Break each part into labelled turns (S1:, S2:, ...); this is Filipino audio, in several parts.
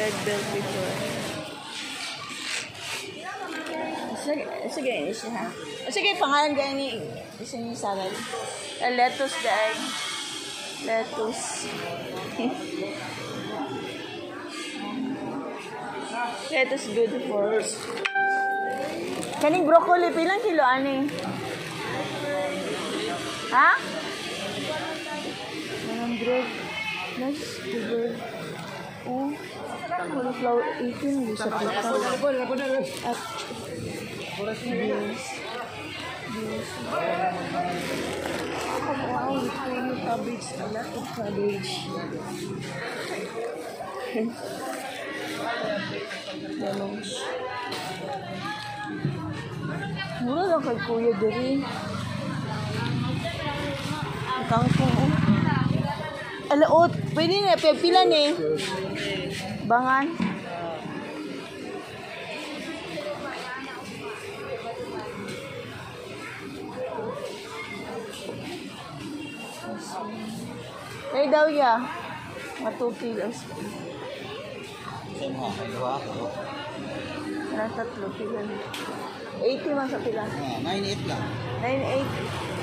S1: Red bell pepper. Sige, isa ha. Sige, pangalan gaya ni isa ni salad. Lettuce dahil. Lettuce. Lettuce good for. Kaning broccoli, pilang kilo ani? Ha? 100. Nice. Good. Oh. Cauliflower 18 bisa kita. At yes. Wow, creamy cabbage. A lot of cabbage. Lemons. Mura lang kay Kuya diri. Kangkong. Alaot, pwede na, pila ni. Bangan. Ay daw ya. Matupi daw.
S2: Semua, dua ako.
S1: Parang tatlo pila. 80 man sa pila.
S2: 98 lang.
S1: 98.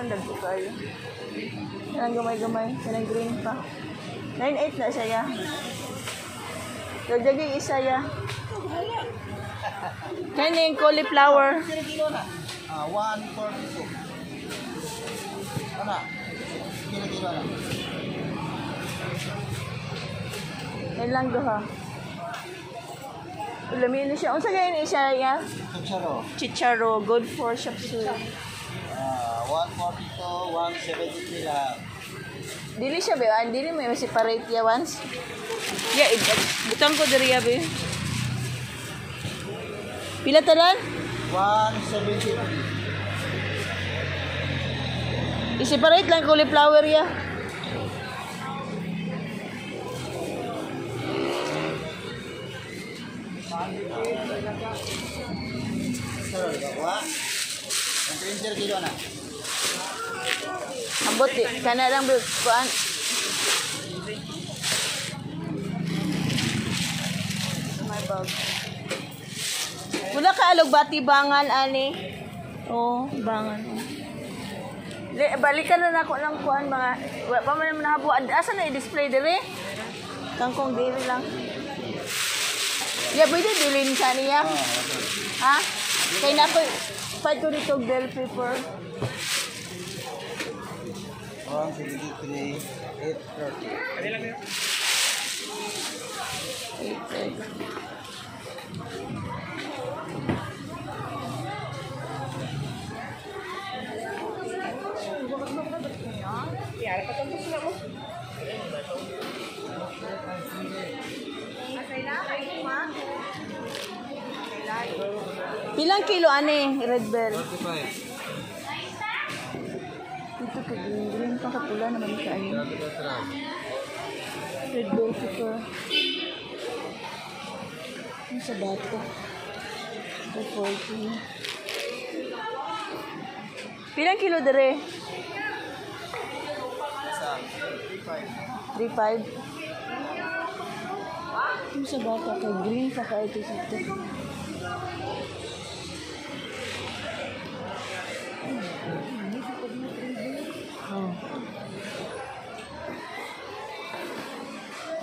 S1: Sandal po kayo. Yan gamay-gamay. Yan green pa. 98 na siya ya. Dagdagi isa ya. Kaya yung cauliflower.
S2: 142. Ano? Kilo na.
S1: Yan lang do ha. Ulamin siya. Unsa ganyan siya ya?
S2: Chicharo.
S1: Chicharo. Good for shapsu.
S2: 142, 173 lang.
S1: Dili siya ba? Dili may separate ya once. Ya, butang ko diri ya ba? Pila tanan?
S2: 173.
S1: I-separate lang cauliflower ya.
S2: Ang printer kilo na.
S1: Ambot di. Kana lang kuan. My bag. Wala ka alog bati bangan ani. Oh, bangan. Balikan na ako ng kuan mga wala pa man nahabo. Asa na i-display dire? Kangkong diri lang. Ya, pwede dilin ka niya. Ha? Kaya na ko, fight ko dito bell pepper.
S2: 173, 830.
S1: 830. Pilang kilo ani red bell?
S2: 45.
S1: Ito ka green pa kapula naman kain. Red bell pepper. Ano sa bato? 240. Pilang kilo dere? 3.5. Ano sa bata ka green pa ka ito dito. Oh.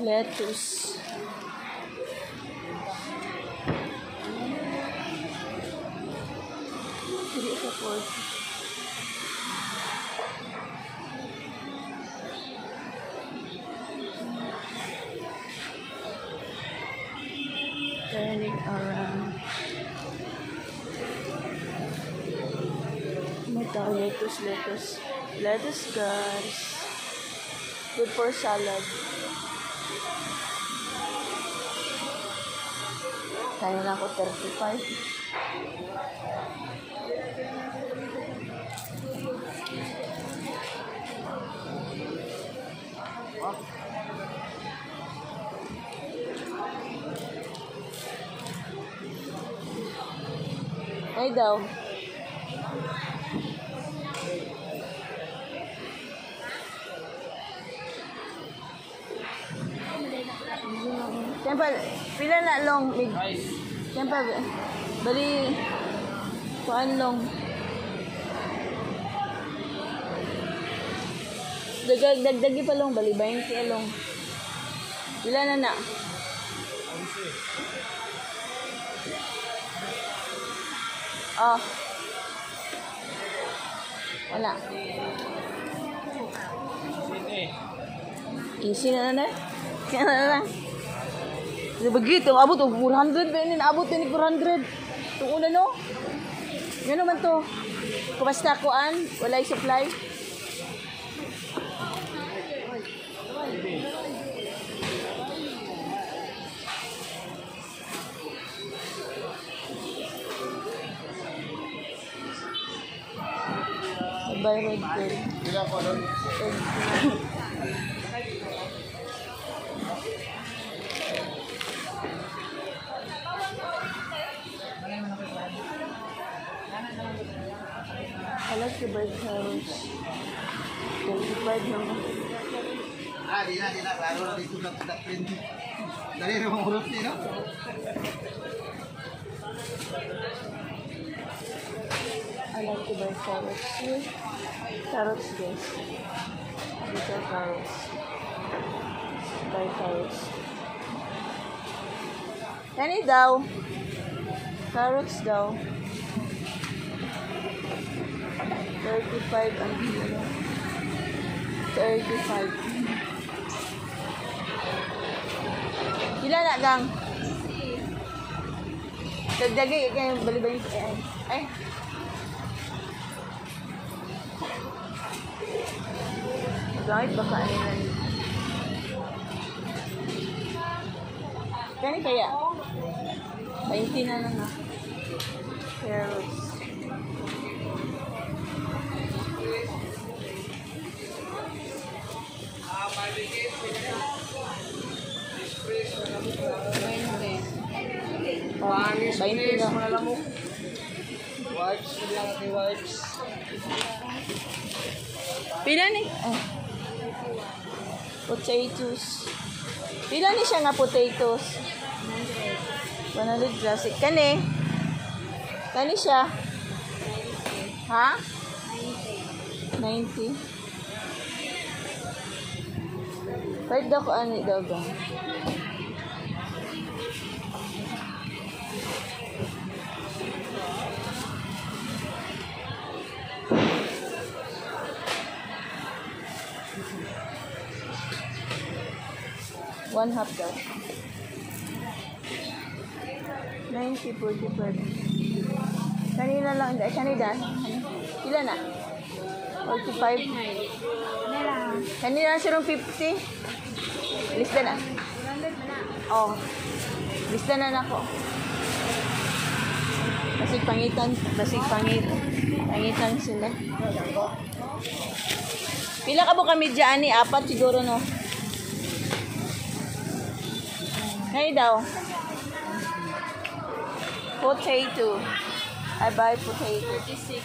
S1: Lettuce. Hindi sa 40. Turning around. Ito, lettuce. Lettuce, guys. Good for salad. Kaya na ako 35. Ay daw. Siyempre, pila na long. Siyempre, bali, kuan long. Dagdagi pa long, bali 20 long. Pila na na? Oh. Wala. Easy na na. Kaya na lang. Begitu, abot og 400 ba yun? Abot ni 400. Itong una no? Yan naman to. Kumasta kuan, walay supply. By red girl.
S2: Pila ko doon?
S1: I like the bird house. 25 naman.
S2: Di na. Lalo na dito na print. Dali rin mong hulot niyo, no?
S1: I like to buy carrots here. Carrots, yes. These are carrots. Buy carrots. Kani daw. Carrots daw. 35 ang kilo. 35. Kila na gang? Dagdagi kayo bali-bali ay. Kahit baka ano lang. Kani kaya? 20 na lang na. Carrots.
S2: Panis,
S1: 20 na.
S2: malalamok. Wipes, lang natin wipes.
S1: Pila ni? Oh. Potatoes. Pila ni siya nga potatoes? 100 classic. Kani? Kani siya? Ha? 90. Kahit daw ko ani daw ba? One half daw. 90 po, kanina lang, kanina. Ilan na? 45. Kanina na siya 50. Lista na. Oh. Lista na ako. Basig pangitan sila. Pila ka po kami dyan ni? 4 siguro no? Ngayon daw. Potato. I buy potato. 36.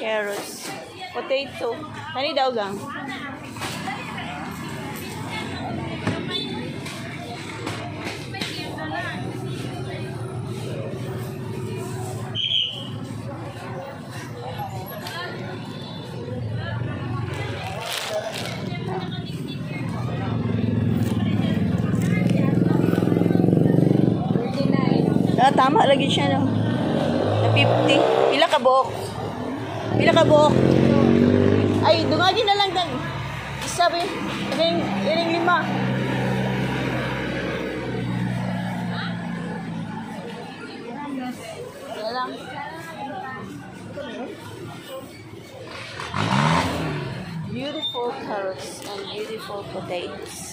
S1: Carrots. Potato. Kani daw gang? Tama lagi siya no. Na 50. Pila ka buok? Ay, dungagin na lang dan. Sabi, iring 5. Kaya lang. Beautiful carrots and beautiful potatoes.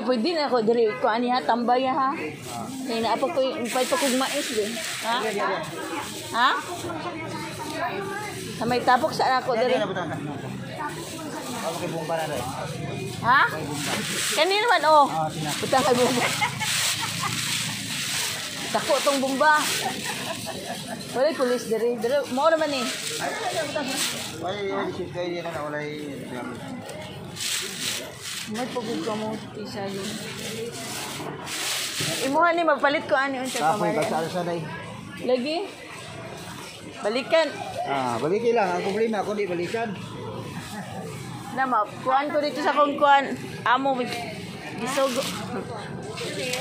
S1: Di pwede na ako diri ko ani ha tambay ha. Kay na pa ko pay pa kog mais din. Ha? Ha? Sa may tapok sa ako diri.
S2: Ako kay bomba na rin.
S1: Ha? Kanino man oh. Butang kay bumba. Dako tong bumba. Walay pulis diri. Diri mo naman ni.
S2: Ay, shit kayo din na walay.
S1: May pagod ka mo isa yun. Imuha ni magpalit ko ani unsa ka
S2: Kapoy
S1: mali.
S2: ka sa day.
S1: Lagi. Balikan.
S2: Balikin lang. Ang problema ako di balikan.
S1: Na kuan ko dito sa kong kuan. Amo gisog.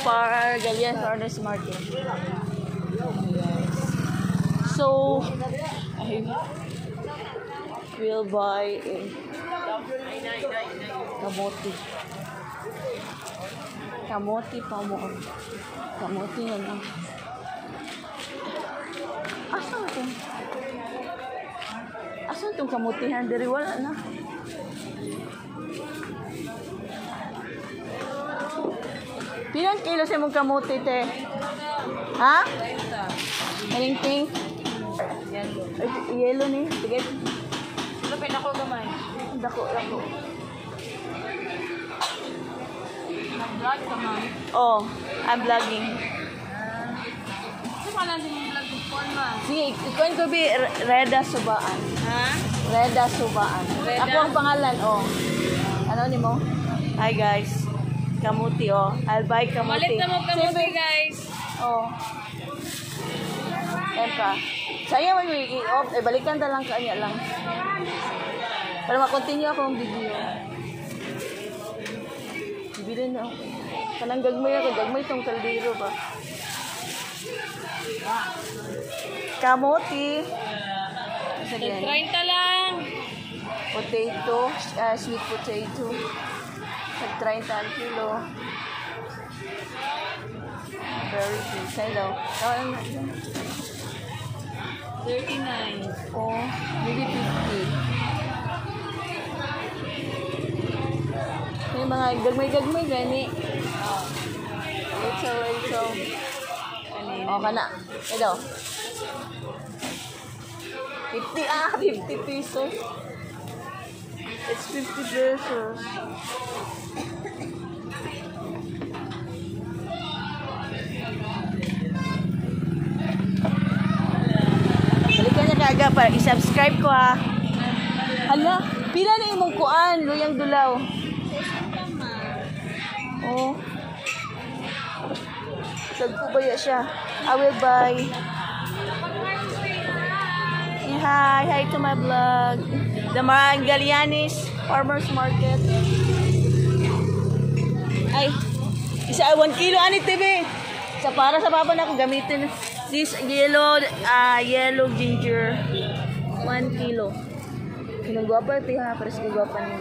S1: Para Galian Farmers Market. So, I will buy a kamote. Kamote pa mo. Kamote na lang. Asan ito? Asan itong kamutihan? Dari wala na. Pilang kilo sa mong kamote, te? Ha? Aling pink? Yellow ni. Sige. Lupin ako gamay. Dako. Nag-vlog ka man? Oh, I'm vlogging. Ano pala din yung vlog ko man? Sige, ikuan ko bi Reda Subaan. Ha? Reda Subaan. Reda? Ako ang pangalan, oh. Ano ni mo? Hi guys. Kamuti, oh. I'll buy kamuti.
S3: Malit na mo kamuti, guys.
S1: Oh. Epa. Saya man yung i-off. Balikan na lang kanya lang. Para makontinue ako ang video. Bibilin na ako. Kanang gagmay ako. Gagmay itong kaldero ba? Kamuti. Sige.
S3: 30 lang.
S1: Potato. Sweet potato. Nag-30 ang kilo. Very good. Hello.
S3: 39.
S1: Oh, maybe 50. May mga gagmay gani. Ito. Oh, kana. Ito. 50 pesos. It's 50 pesos. Balikan niya kaga para i-subscribe ko ha. Hala, pila na imong kuan, luyang dulaw. Oh. Sagpo ba ya siya? I will buy. Hi to my vlog. The Mangalianis Farmers Market. Ay, isa 1 kilo ani TV. Sa para sa baba na ako gamitin this yellow ginger 1 kilo. Kinagwapa ito ha, para sa gagwapa niyo.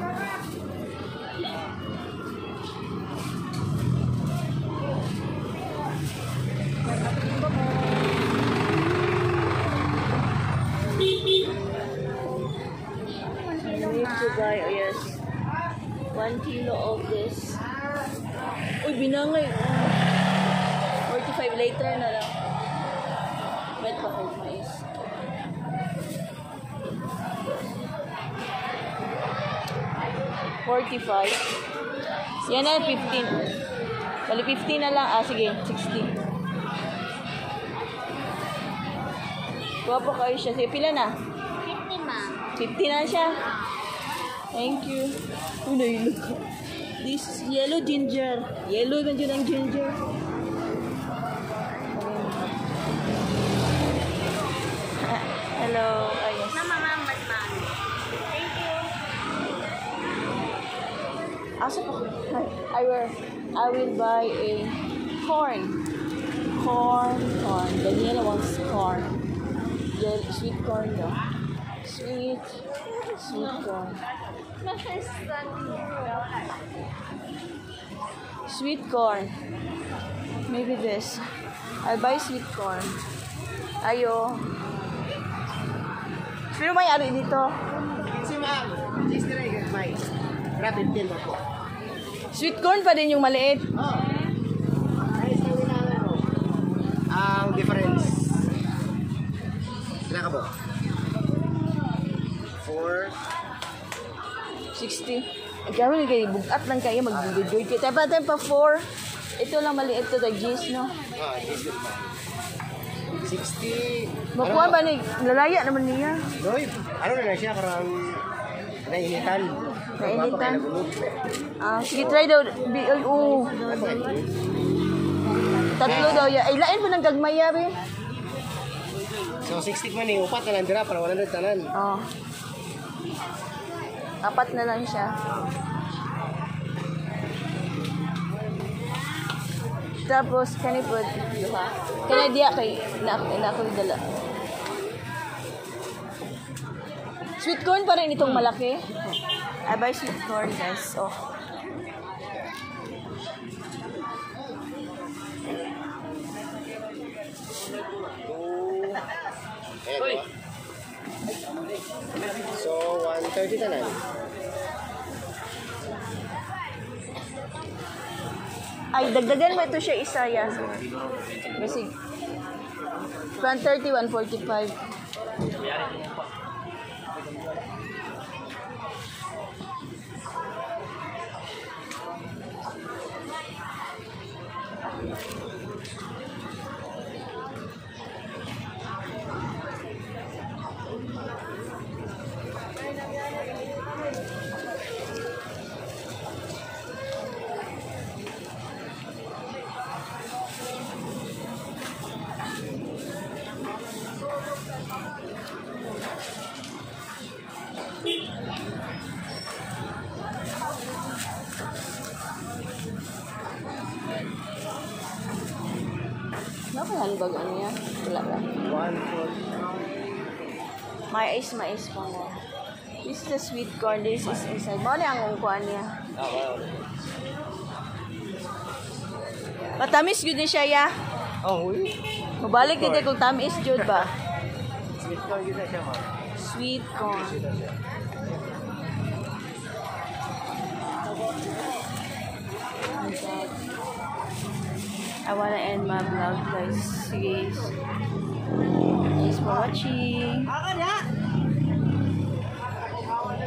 S1: I need to buy, oh yes, 1 kilo of this. Uy, binangay. 45 later na lang. Bet pa kong mais. $45. Yan na, 15. Bali, 15 na lang. Sige, 60. Guwapo kayo siya. Sige, pila na?
S3: 50 ma.
S1: 50 na siya. Thank you. Uy, nailog ko. This is yellow ginger. Yellow man yun ang ginger. Hello. Ayos.
S3: Thank you.
S1: Asa pa? I will buy a corn. Corn. The yellow one's corn. Sweet corn though. Sweet corn. Sweet corn. Maybe this. I'll buy sweet corn. Ayo. Sino may ari dito?
S2: Si ma'am. Please try may. Rapid deal ako.
S1: Sweet corn pa din yung maliit.
S2: Ang difference. Ilan ka ba? 4.
S1: 60. Ay, gawin kayo, bugat lang kayo, mag-good kayo. Tapa pa 4. Ito lang maliit to, tag-gis, no?
S2: 60.
S1: Makuha ba ni, lalaya naman niya.
S2: Doy, ano na siya, karang nainitan.
S1: Nainitan. Sige, try daw. Tatlo daw ya. Ay, lain mo ng gagmaya, be.
S2: So 60 man eh, upat na lang dira para 100 tanan.
S1: Oh. 4 na lang siya. Tapos, kanipod. Duha. Kaya diya kay, na ako dala. Sweet corn pa rin itong malaki. I buy sweet corn, guys. Oh.
S2: Ayan, so 130 tanan.
S1: Ay, dagdagan mo ito siya isa, ya. Kasi, 130, 145. Nakahandbag ano yan? Wala ba?
S2: 140.
S1: Mais pa mo. This is the sweet corn. This is inside. Mo na ang ungkuan niya. Matamis yun din siya, ya.
S2: Oh, uy.
S1: Mabalik din kung tamis yun ba?
S2: Sweet corn yun na siya, ma.
S1: Sweet corn. I wanna end my vlog, guys. Sige. Thanks for watching.